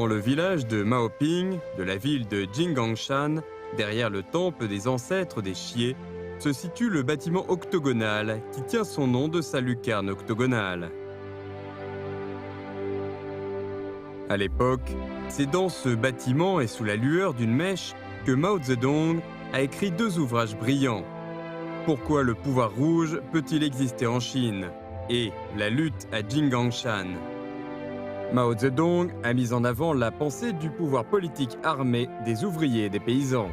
Dans le village de Maoping, de la ville de Jinggangshan, derrière le temple des ancêtres des Xie, se situe le bâtiment octogonal qui tient son nom de sa lucarne octogonale. À l'époque, c'est dans ce bâtiment et sous la lueur d'une mèche que Mao Zedong a écrit 2 ouvrages brillants. Pourquoi le pouvoir rouge peut-il exister en Chine? Et la lutte à Jinggangshan. Mao Zedong a mis en avant la pensée du pouvoir politique armé des ouvriers et des paysans,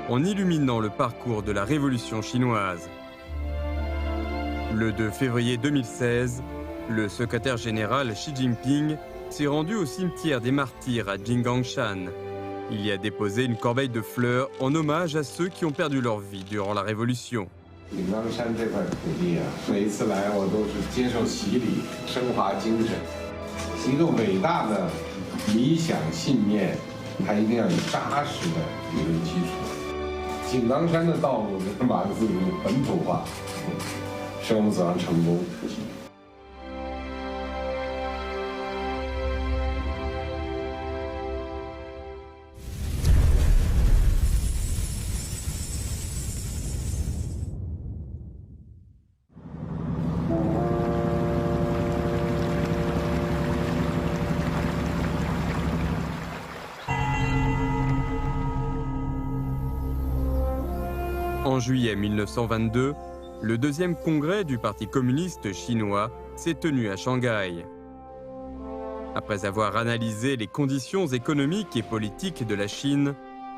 en illuminant le parcours de la révolution chinoise. Le 2 février 2016, le secrétaire général Xi Jinping s'est rendu au cimetière des martyrs à Jinggangshan. Il y a déposé une corbeille de fleurs en hommage à ceux qui ont perdu leur vie durant la révolution. 井冈山这块土地啊，每一次来我都是接受洗礼，升华精神。一个伟大的理想信念，它一定要有扎实的理论基础。井冈山的道路是马克思主义本土化，是我们走上成功。En juillet 1922, le 2e congrès du Parti communiste chinois s'est tenu à Shanghai. Après avoir analysé les conditions économiques et politiques de la Chine,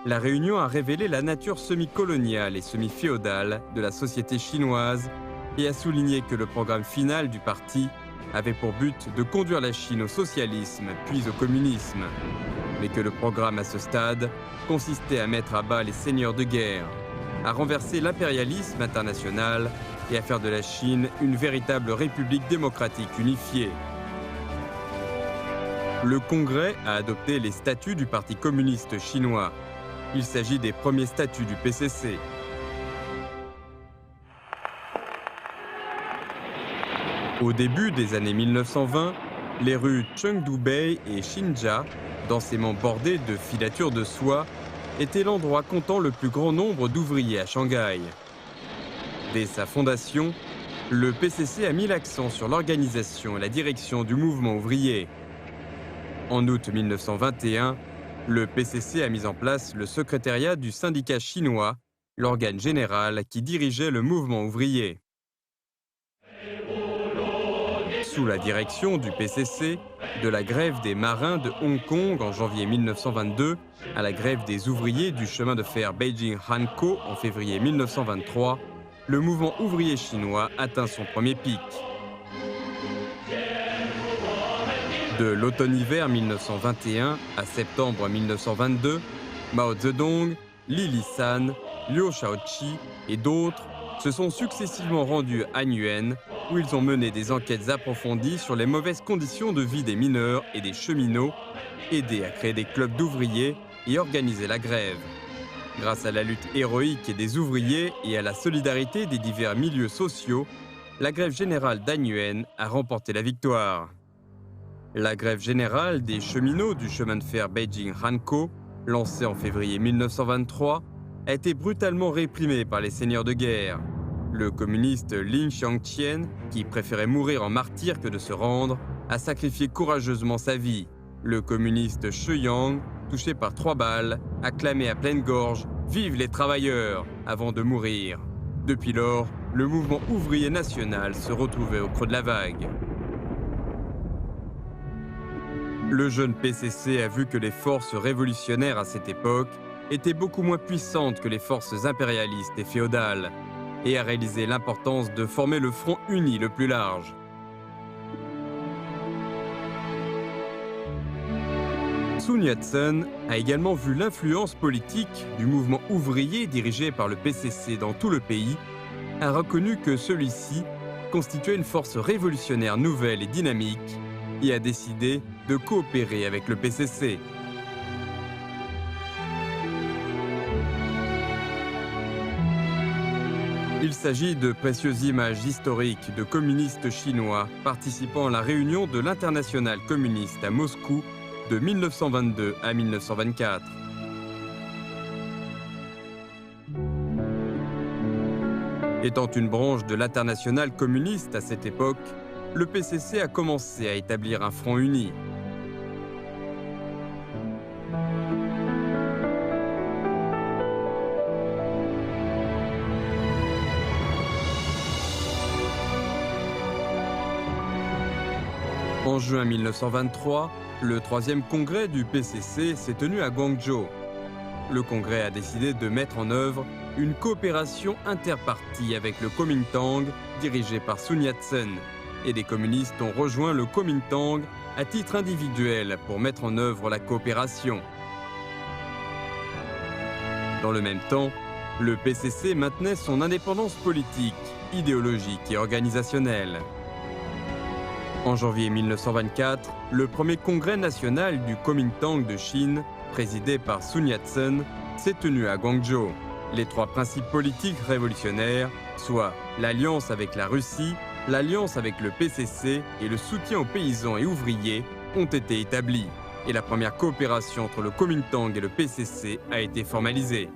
la réunion a révélé la nature semi-coloniale et semi-féodale de la société chinoise et a souligné que le programme final du parti avait pour but de conduire la Chine au socialisme puis au communisme, mais que le programme à ce stade consistait à mettre à bas les seigneurs de guerre, à renverser l'impérialisme international et à faire de la Chine une véritable république démocratique unifiée. Le Congrès a adopté les statuts du Parti communiste chinois. Il s'agit des premiers statuts du PCC. Au début des années 1920, les rues Chengdu-Bei et Xinjia, densément bordées de filatures de soie, était l'endroit comptant le plus grand nombre d'ouvriers à Shanghai. Dès sa fondation, le PCC a mis l'accent sur l'organisation et la direction du mouvement ouvrier. En août 1921, le PCC a mis en place le secrétariat du syndicat chinois, l'organe général qui dirigeait le mouvement ouvrier. Sous la direction du PCC, de la grève des marins de Hong Kong en janvier 1922 à la grève des ouvriers du chemin de fer Beijing-Hankou en février 1923, le mouvement ouvrier chinois atteint son premier pic. De l'automne-hiver 1921 à septembre 1922, Mao Zedong, Li Lisan, Liu Shaoqi et d'autres se sont successivement rendus à Anyuan, où ils ont mené des enquêtes approfondies sur les mauvaises conditions de vie des mineurs et des cheminots, aidé à créer des clubs d'ouvriers et organisé la grève. Grâce à la lutte héroïque des ouvriers et à la solidarité des divers milieux sociaux, la grève générale d'Anyuan a remporté la victoire. La grève générale des cheminots du chemin de fer Beijing-Hankou, lancée en février 1923, a été brutalement réprimée par les seigneurs de guerre. Le communiste Lin Xiangqian, qui préférait mourir en martyr que de se rendre, a sacrifié courageusement sa vie. Le communiste Shi Yang, touché par 3 balles, a clamé à pleine gorge « Vive les travailleurs !» avant de mourir. Depuis lors, le mouvement ouvrier national se retrouvait au creux de la vague. Le jeune PCC a vu que les forces révolutionnaires à cette époque étaient beaucoup moins puissantes que les forces impérialistes et féodales, et a réalisé l'importance de former le front uni le plus large. Sun Yat-sen a également vu l'influence politique du mouvement ouvrier dirigé par le PCC dans tout le pays, a reconnu que celui-ci constituait une force révolutionnaire nouvelle et dynamique et a décidé de coopérer avec le PCC. Il s'agit de précieuses images historiques de communistes chinois participant à la réunion de l'Internationale communiste à Moscou de 1922 à 1924. Étant une branche de l'Internationale communiste à cette époque, le PCC a commencé à établir un front uni. En juin 1923, le 3e congrès du PCC s'est tenu à Guangzhou. Le congrès a décidé de mettre en œuvre une coopération interpartie avec le Kuomintang dirigé par Sun Yat-sen, et des communistes ont rejoint le Kuomintang à titre individuel pour mettre en œuvre la coopération. Dans le même temps, le PCC maintenait son indépendance politique, idéologique et organisationnelle. En janvier 1924, le premier congrès national du Kuomintang de Chine, présidé par Sun Yat-sen, s'est tenu à Guangzhou. Les 3 principes politiques révolutionnaires, soit l'alliance avec la Russie, l'alliance avec le PCC et le soutien aux paysans et ouvriers, ont été établis. Et la première coopération entre le Kuomintang et le PCC a été formalisée.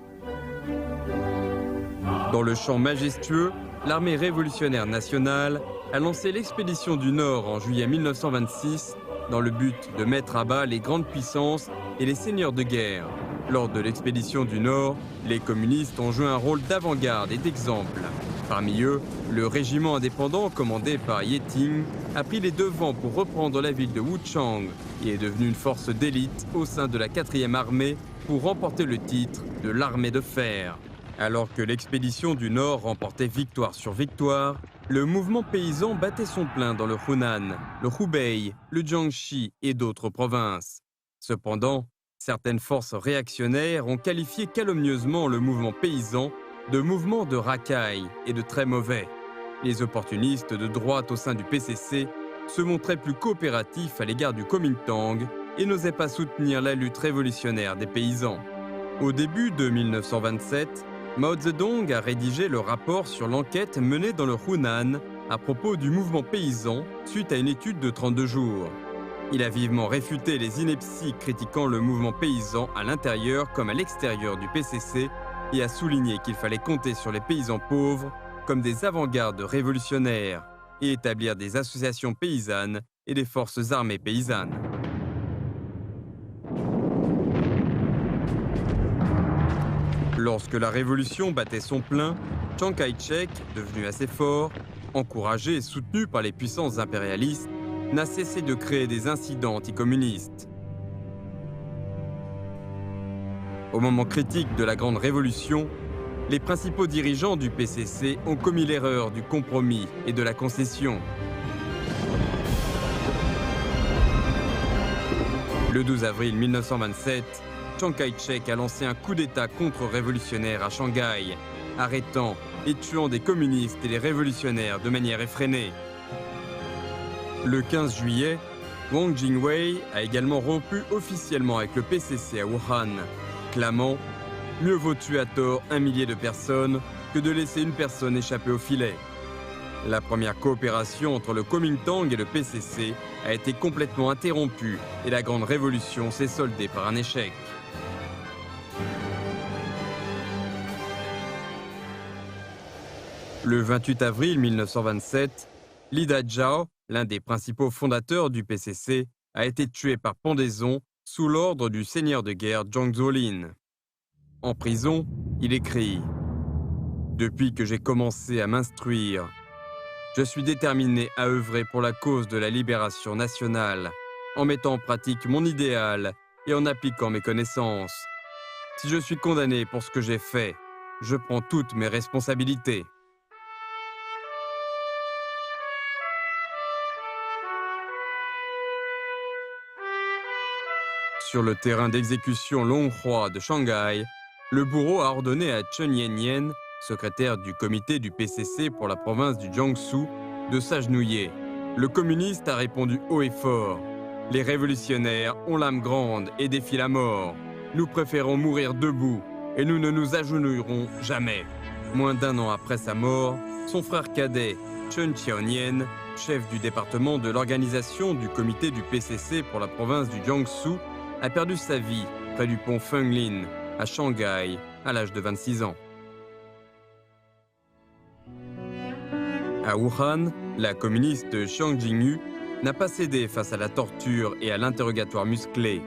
Dans le champ majestueux, l'armée révolutionnaire nationale a lancé l'expédition du Nord en juillet 1926 dans le but de mettre à bas les grandes puissances et les seigneurs de guerre. Lors de l'expédition du Nord, les communistes ont joué un rôle d'avant-garde et d'exemple. Parmi eux, le régiment indépendant commandé par Yeting a pris les devants pour reprendre la ville de Wuchang et est devenu une force d'élite au sein de la 4e armée pour remporter le titre de l'armée de fer. Alors que l'expédition du Nord remportait victoire sur victoire, le mouvement paysan battait son plein dans le Hunan, le Hubei, le Jiangxi et d'autres provinces. Cependant, certaines forces réactionnaires ont qualifié calomnieusement le mouvement paysan de mouvement de racaille et de très mauvais. Les opportunistes de droite au sein du PCC se montraient plus coopératifs à l'égard du Kuomintang et n'osaient pas soutenir la lutte révolutionnaire des paysans. Au début de 1927, Mao Zedong a rédigé le rapport sur l'enquête menée dans le Hunan à propos du mouvement paysan suite à une étude de 32 jours. Il a vivement réfuté les inepties critiquant le mouvement paysan à l'intérieur comme à l'extérieur du PCC et a souligné qu'il fallait compter sur les paysans pauvres comme des avant-gardes révolutionnaires et établir des associations paysannes et des forces armées paysannes. Lorsque la révolution battait son plein, Chiang Kai-shek, devenu assez fort, encouragé et soutenu par les puissances impérialistes, n'a cessé de créer des incidents anticommunistes. Au moment critique de la Grande Révolution, les principaux dirigeants du PCC ont commis l'erreur du compromis et de la concession. Le 12 avril 1927, Chiang Kai-shek a lancé un coup d'État contre-révolutionnaire à Shanghai, arrêtant et tuant des communistes et des révolutionnaires de manière effrénée. Le 15 juillet, Wang Jingwei a également rompu officiellement avec le PCC à Wuhan, clamant « Mieux vaut tuer à tort 1 millier de personnes que de laisser une personne échapper au filet ». La première coopération entre le Kuomintang et le PCC a été complètement interrompue et la Grande Révolution s'est soldée par un échec. Le 28 avril 1927, Li Dazhao, l'un des principaux fondateurs du PCC, a été tué par pendaison sous l'ordre du seigneur de guerre Zhang Zuolin. En prison, il écrit « Depuis que j'ai commencé à m'instruire, je suis déterminé à œuvrer pour la cause de la libération nationale, en mettant en pratique mon idéal et en appliquant mes connaissances. Si je suis condamné pour ce que j'ai fait, je prends toutes mes responsabilités. » Sur le terrain d'exécution Longhua de Shanghai, le bourreau a ordonné à Chen Yanyan, secrétaire du comité du PCC pour la province du Jiangsu, de s'agenouiller. Le communiste a répondu haut et fort. « Les révolutionnaires ont l'âme grande et défient la mort. Nous préférons mourir debout et nous ne nous agenouillerons jamais. » Moins d'1 an après sa mort, son frère cadet, Chen Qiaonian, chef du département de l'organisation du comité du PCC pour la province du Jiangsu, a perdu sa vie près du pont Fenglin, à Shanghai, à l'âge de 26 ans. À Wuhan, la communiste Jiang Jingyu n'a pas cédé face à la torture et à l'interrogatoire musclé.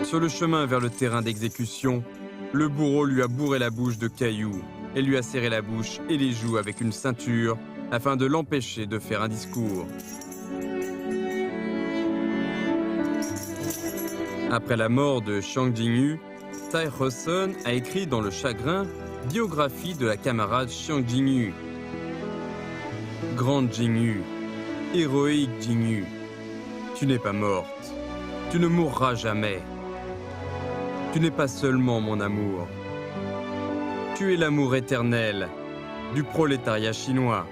Sur le chemin vers le terrain d'exécution, le bourreau lui a bourré la bouche de cailloux et lui a serré la bouche et les joues avec une ceinture afin de l'empêcher de faire un discours. Après la mort de Jiang Jingyu, Tai Hsun a écrit dans le chagrin biographie de la camarade Jiang Jingyu. Grande Jingyu, héroïque Jingyu, tu n'es pas morte, tu ne mourras jamais. Tu n'es pas seulement mon amour, tu es l'amour éternel du prolétariat chinois.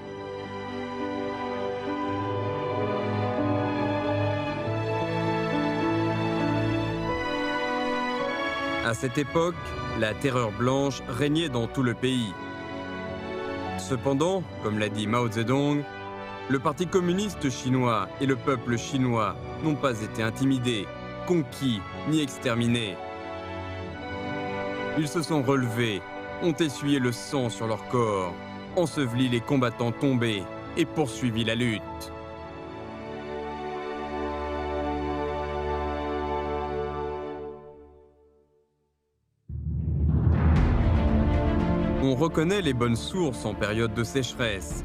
À cette époque, la terreur blanche régnait dans tout le pays. Cependant, comme l'a dit Mao Zedong, le Parti communiste chinois et le peuple chinois n'ont pas été intimidés, conquis ni exterminés. Ils se sont relevés, ont essuyé le sang sur leur corps, enseveli les combattants tombés et poursuivi la lutte. On reconnaît les bonnes sources en période de sécheresse.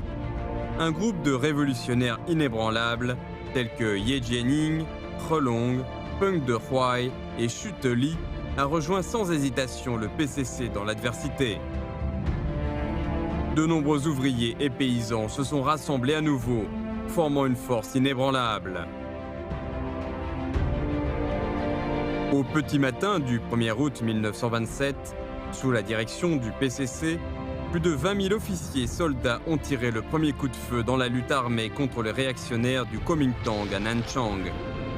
Un groupe de révolutionnaires inébranlables, tels que Ye Jianying, He Long, Peng Dehuai et Xu Teli, a rejoint sans hésitation le PCC dans l'adversité. De nombreux ouvriers et paysans se sont rassemblés à nouveau, formant une force inébranlable. Au petit matin du 1er août 1927, sous la direction du PCC, plus de 20 000 officiers soldats ont tiré le premier coup de feu dans la lutte armée contre les réactionnaires du Kuomintang à Nanchang,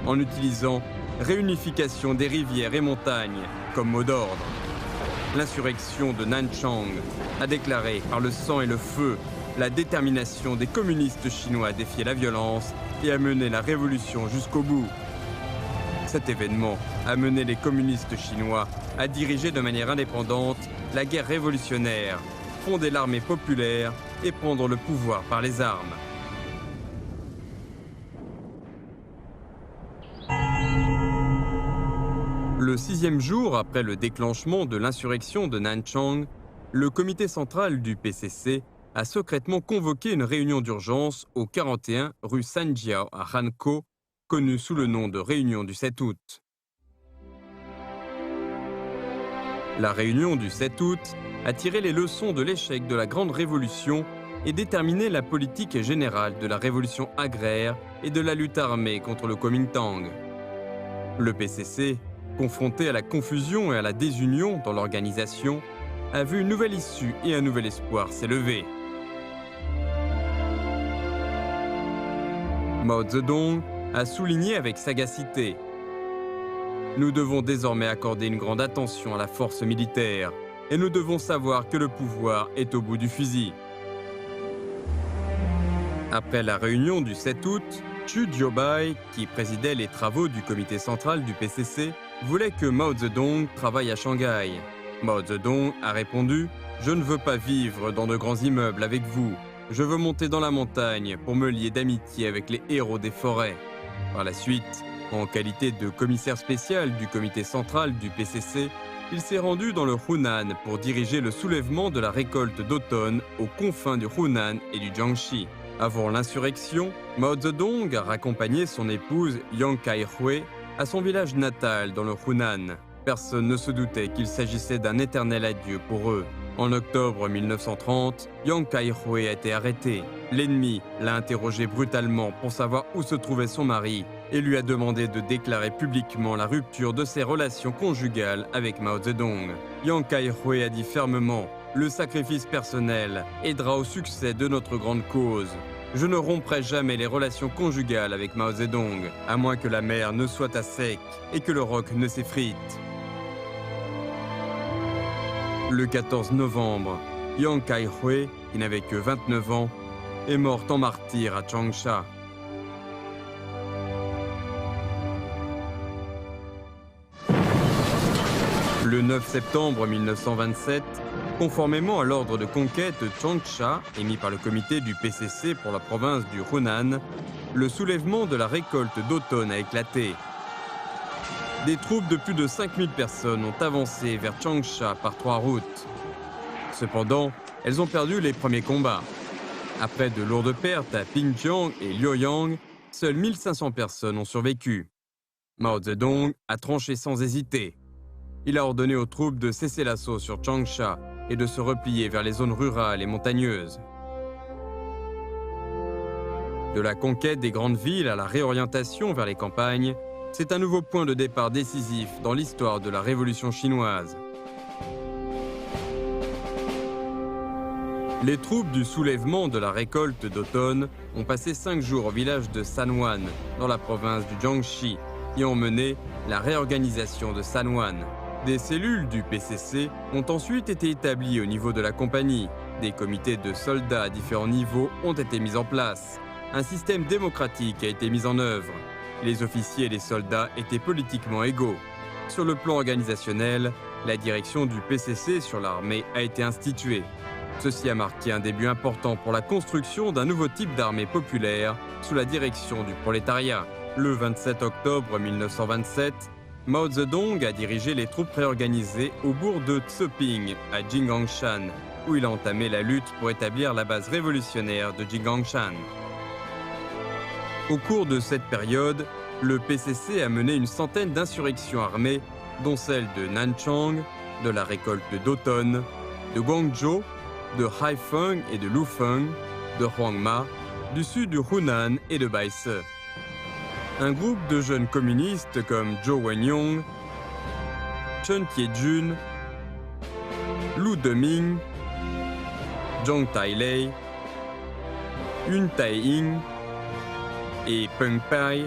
en utilisant réunification des rivières et montagnes comme mot d'ordre. L'insurrection de Nanchang a déclaré par le sang et le feu la détermination des communistes chinois à défier la violence et à mener la révolution jusqu'au bout. Cet événement a mené les communistes chinois à diriger de manière indépendante la guerre révolutionnaire, fonder l'armée populaire et prendre le pouvoir par les armes. Le 6e jour après le déclenchement de l'insurrection de Nanchang, le comité central du PCC a secrètement convoqué une réunion d'urgence au 41 rue Sanjiao à Hankou, connue sous le nom de réunion du 7 août. La réunion du 7 août a tiré les leçons de l'échec de la Grande Révolution et déterminé la politique générale de la révolution agraire et de la lutte armée contre le Kuomintang. Le PCC, confronté à la confusion et à la désunion dans l'organisation, a vu une nouvelle issue et un nouvel espoir s'élever. Mao Zedong a souligné avec sagacité: nous devons désormais accorder une grande attention à la force militaire et nous devons savoir que le pouvoir est au bout du fusil. Après la réunion du 7 août, Xu Jiaobai, qui présidait les travaux du comité central du PCC, voulait que Mao Zedong travaille à Shanghai. Mao Zedong a répondu: « Je ne veux pas vivre dans de grands immeubles avec vous. Je veux monter dans la montagne pour me lier d'amitié avec les héros des forêts. » Par la suite, en qualité de commissaire spécial du comité central du PCC, il s'est rendu dans le Hunan pour diriger le soulèvement de la récolte d'automne aux confins du Hunan et du Jiangxi. Avant l'insurrection, Mao Zedong a raccompagné son épouse Yang Kai-hui à son village natal dans le Hunan. Personne ne se doutait qu'il s'agissait d'un éternel adieu pour eux. En octobre 1930, Yang Kai-hui a été arrêté. L'ennemi l'a interrogé brutalement pour savoir où se trouvait son mari et lui a demandé de déclarer publiquement la rupture de ses relations conjugales avec Mao Zedong. Yang Kai-hui a dit fermement: « Le sacrifice personnel aidera au succès de notre grande cause. Je ne romprai jamais les relations conjugales avec Mao Zedong, à moins que la mer ne soit à sec et que le roc ne s'effrite. » Le 14 novembre, Yang Kai-hui qui n'avait que 29 ans, est morte en martyr à Changsha. Le 9 septembre 1927, conformément à l'ordre de conquête de Changsha émis par le comité du PCC pour la province du Hunan, le soulèvement de la récolte d'automne a éclaté. Des troupes de plus de 5000 personnes ont avancé vers Changsha par 3 routes. Cependant, elles ont perdu les premiers combats. Après de lourdes pertes à Pingjiang et Luoyang, seules 1500 personnes ont survécu. Mao Zedong a tranché sans hésiter. Il a ordonné aux troupes de cesser l'assaut sur Changsha et de se replier vers les zones rurales et montagneuses. De la conquête des grandes villes à la réorientation vers les campagnes, c'est un nouveau point de départ décisif dans l'histoire de la révolution chinoise. Les troupes du soulèvement de la récolte d'automne ont passé 5 jours au village de Sanwan, dans la province du Jiangxi, et ont mené la réorganisation de Sanwan. Des cellules du PCC ont ensuite été établies au niveau de la compagnie. Des comités de soldats à différents niveaux ont été mis en place. Un système démocratique a été mis en œuvre. Les officiers et les soldats étaient politiquement égaux. Sur le plan organisationnel, la direction du PCC sur l'armée a été instituée. Ceci a marqué un début important pour la construction d'un nouveau type d'armée populaire sous la direction du prolétariat. Le 27 octobre 1927, Mao Zedong a dirigé les troupes réorganisées au bourg de Tseping, à Jingangshan, où il a entamé la lutte pour établir la base révolutionnaire de Jingangshan. Au cours de cette période, le PCC a mené une centaine d'insurrections armées, dont celles de Nanchang, de la récolte d'automne, de Guangzhou, de Haifeng et de Lufeng, de Huangma, du sud du Hunan et de Baise. Un groupe de jeunes communistes comme Zhou Wenyong, Chen Qiejun, Lu Deming, Zhang Tailei, Yun Taiying et Peng Pai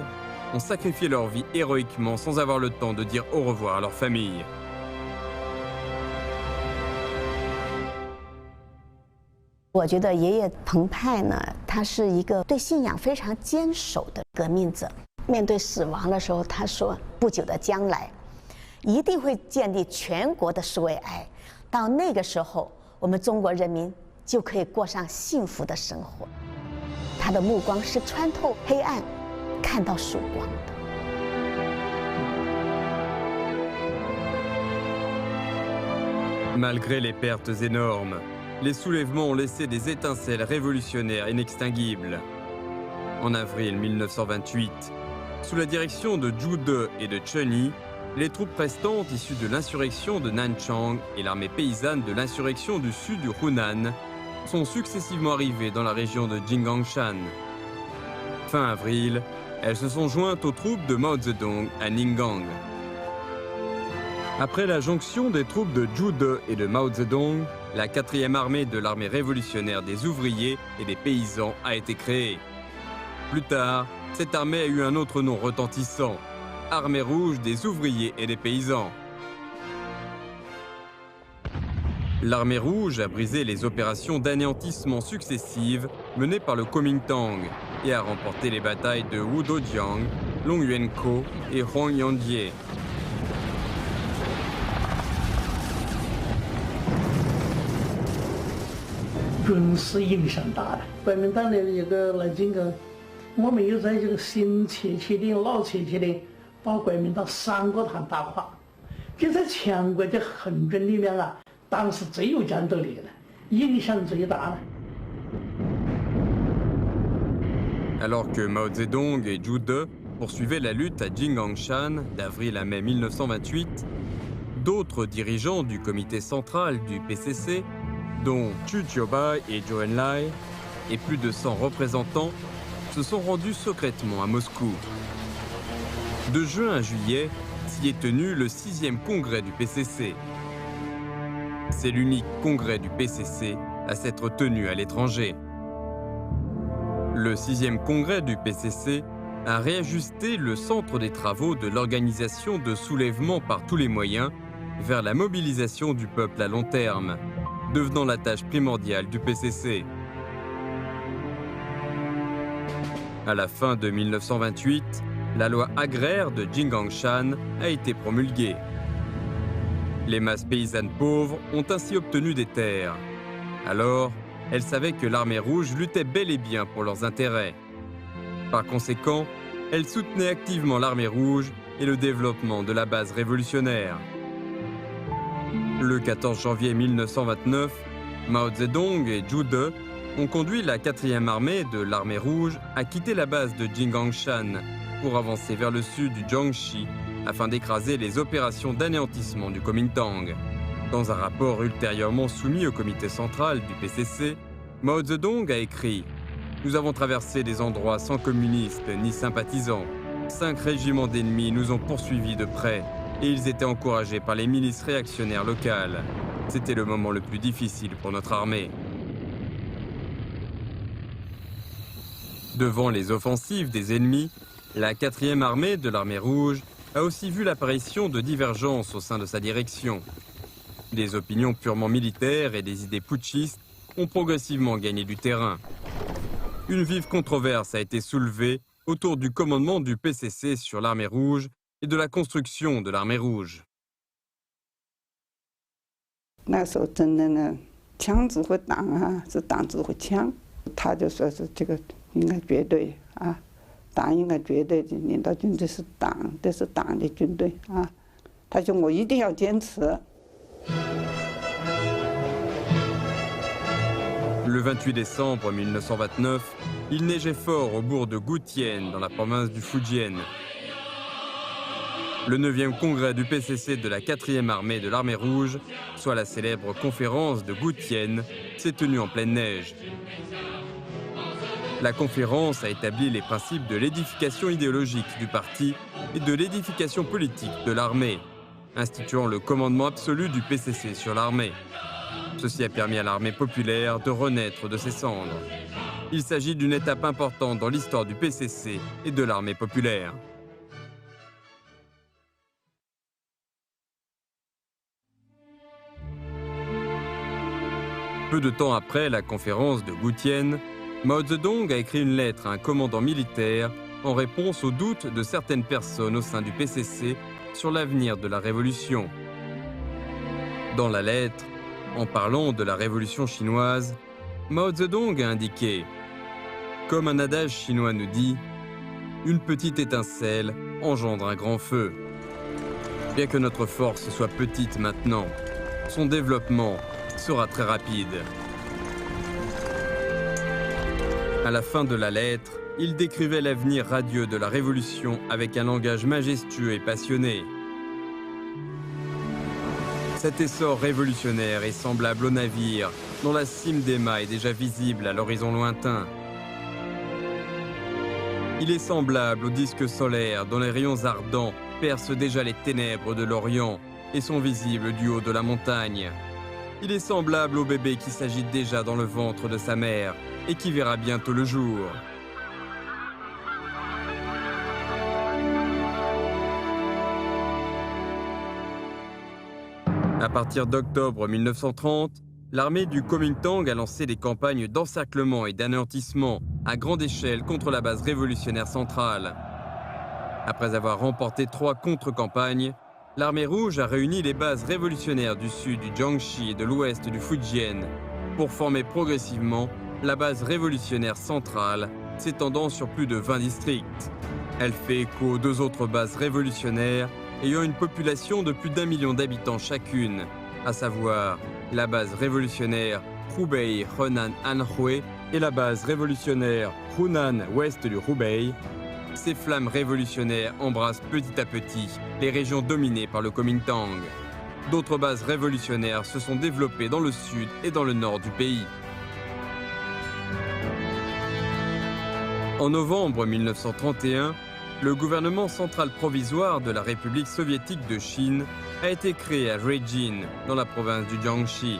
ont sacrifié leur vie héroïquement sans avoir le temps de dire au revoir à leur famille. Je pense que 爷爷彭湃呢，他是一个对信仰非常坚守的革命者。面对死亡的时候，他说：“不久的将来，一定会建立全国的苏维埃。到那个时候，我们中国人民就可以过上幸福的生活。”他的目光是穿透黑暗，看到曙光的。Malgré les pertes énormes, les soulèvements ont laissé des étincelles révolutionnaires inextinguibles. En avril 1928, sous la direction de Zhu De et de Chen Yi, les troupes restantes issues de l'insurrection de Nanchang et l'armée paysanne de l'insurrection du sud du Hunan sont successivement arrivées dans la région de Jingangshan. Fin avril, elles se sont jointes aux troupes de Mao Zedong à Ninggang. Après la jonction des troupes de Zhu De et de Mao Zedong, la 4e armée de l'armée révolutionnaire des ouvriers et des paysans a été créée. Plus tard, cette armée a eu un autre nom retentissant, Armée rouge des ouvriers et des paysans. L'armée rouge a brisé les opérations d'anéantissement successives menées par le Kuomintang et a remporté les batailles de Wudojiang, Longyuankou et Huangyandie. Alors que Mao Zedong et Zhu De poursuivaient la lutte à Jingangshan d'avril à mai 1928, d'autres dirigeants du comité central du PCC, dont Chu Jiubai et Zhou Enlai, et plus de 100 représentants, se sont rendus secrètement à Moscou. De juin à juillet, s'y est tenu le 6e congrès du PCC. C'est l'unique congrès du PCC à s'être tenu à l'étranger. Le 6e congrès du PCC a réajusté le centre des travaux de l'organisation de soulèvement par tous les moyens vers la mobilisation du peuple à long terme, devenant la tâche primordiale du PCC. À la fin de 1928, la loi agraire de Jingangshan a été promulguée. Les masses paysannes pauvres ont ainsi obtenu des terres. Alors, elles savaient que l'armée rouge luttait bel et bien pour leurs intérêts. Par conséquent, elles soutenaient activement l'armée rouge et le développement de la base révolutionnaire. Le 14 janvier 1929, Mao Zedong et Zhu De ont conduit la 4e armée de l'armée rouge à quitter la base de Jingangshan pour avancer vers le sud du Jiangxi afin d'écraser les opérations d'anéantissement du Kuomintang. Dans un rapport ultérieurement soumis au comité central du PCC, Mao Zedong a écrit « Nous avons traversé des endroits sans communistes ni sympathisants. 5 régiments d'ennemis nous ont poursuivis de près et ils étaient encouragés par les milices réactionnaires locales. C'était le moment le plus difficile pour notre armée. » Devant les offensives des ennemis, la 4e armée de l'armée rouge a aussi vu l'apparition de divergences au sein de sa direction. Des opinions purement militaires et des idées putschistes ont progressivement gagné du terrain. Une vive controverse a été soulevée autour du commandement du PCC sur l'armée rouge et de la construction de l'armée rouge. 那时候真的呢，枪指挥党啊，是党指挥枪，他就说是这个应该绝对啊，党应该绝对的领导军队是党，这是党的军队啊。他说我一定要坚持。Le 28 décembre 1929, il neigeait fort au bourg de Gutian, dans la province du Fujian. Le 9e congrès du PCC de la 4e armée de l'armée rouge, soit la célèbre conférence de Gutian, s'est tenu en pleine neige. La conférence a établi les principes de l'édification idéologique du parti et de l'édification politique de l'armée, instituant le commandement absolu du PCC sur l'armée. Ceci a permis à l'armée populaire de renaître de ses cendres. Il s'agit d'une étape importante dans l'histoire du PCC et de l'armée populaire. Peu de temps après la conférence de Gutian, Mao Zedong a écrit une lettre à un commandant militaire en réponse aux doutes de certaines personnes au sein du PCC sur l'avenir de la révolution. Dans la lettre, en parlant de la révolution chinoise, Mao Zedong a indiqué « Comme un adage chinois nous dit, une petite étincelle engendre un grand feu. Bien que notre force soit petite maintenant, son développement sera très rapide. » À la fin de la lettre, il décrivait l'avenir radieux de la Révolution avec un langage majestueux et passionné. Cet essor révolutionnaire est semblable au navire dont la cime des mâts est déjà visible à l'horizon lointain. Il est semblable au disque solaire dont les rayons ardents percent déjà les ténèbres de l'Orient et sont visibles du haut de la montagne. Il est semblable au bébé qui s'agite déjà dans le ventre de sa mère et qui verra bientôt le jour. À partir d'octobre 1930, l'armée du Kuomintang a lancé des campagnes d'encerclement et d'anéantissement à grande échelle contre la base révolutionnaire centrale. Après avoir remporté 3 contre-campagnes, l'armée rouge a réuni les bases révolutionnaires du sud du Jiangxi et de l'ouest du Fujian pour former progressivement la base révolutionnaire centrale s'étendant sur plus de 20 districts. Elle fait écho aux 2 autres bases révolutionnaires ayant une population de plus d'1 million d'habitants chacune, à savoir la base révolutionnaire Hubei Henan Anhui et la base révolutionnaire Hunan ouest du Hubei. Ces flammes révolutionnaires embrassent petit à petit les régions dominées par le Kuomintang. D'autres bases révolutionnaires se sont développées dans le sud et dans le nord du pays. En novembre 1931, le gouvernement central provisoire de la République soviétique de Chine a été créé à Ruijin, dans la province du Jiangxi.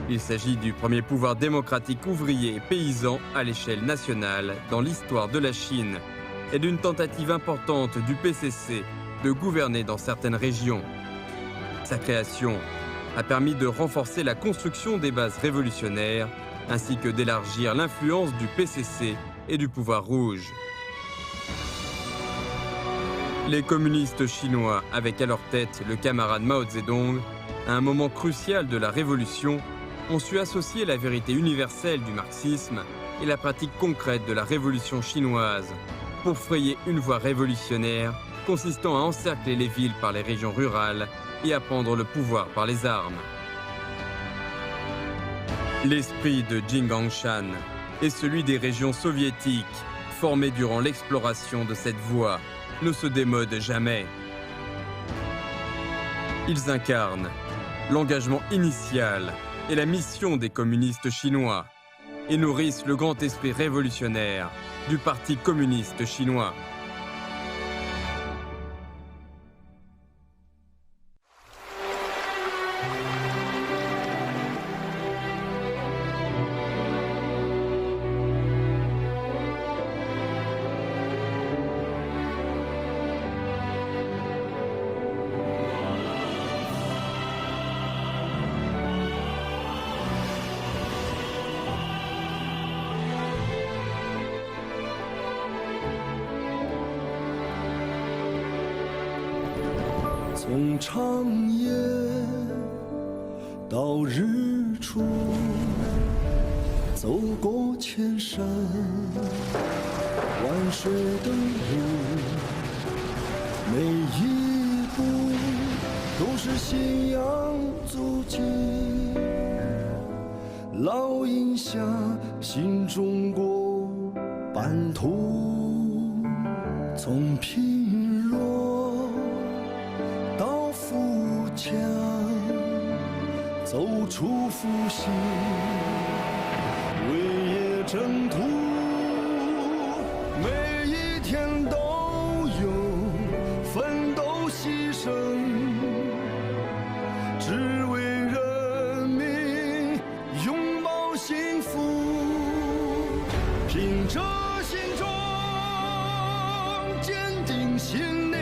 Il s'agit du premier pouvoir démocratique ouvrier et paysan à l'échelle nationale dans l'histoire de la Chine et d'une tentative importante du PCC de gouverner dans certaines régions. Sa création a permis de renforcer la construction des bases révolutionnaires, ainsi que d'élargir l'influence du PCC et du pouvoir rouge. Les communistes chinois, avec à leur tête le camarade Mao Zedong, à un moment crucial de la révolution, ont su associer la vérité universelle du marxisme et la pratique concrète de la révolution chinoise pour frayer une voie révolutionnaire consistant à encercler les villes par les régions rurales et à prendre le pouvoir par les armes. L'esprit de Jinggangshan et celui des régions soviétiques, formés durant l'exploration de cette voie, ne se démodent jamais. Ils incarnent l'engagement initial et la mission des communistes chinois et nourrissent le grand esprit révolutionnaire du Parti communiste chinois.从长夜到日出，走过千山万水的路，每一步都是信仰足迹，烙印下新中国版图，从贫弱到富强，走出复兴，为业征途，每一天都有奋斗牺牲，只为人民拥抱幸福，凭着心中坚定信念，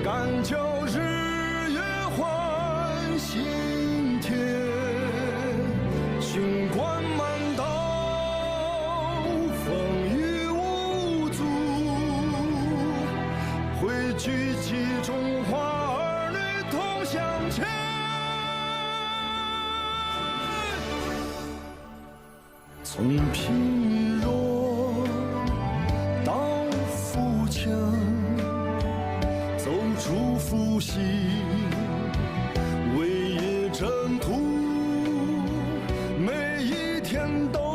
敢叫日月换新天，雄关漫道，风雨无阻，汇聚起中华儿女同向前。从贫弱到富强，走出复兴，为业征途，每一天都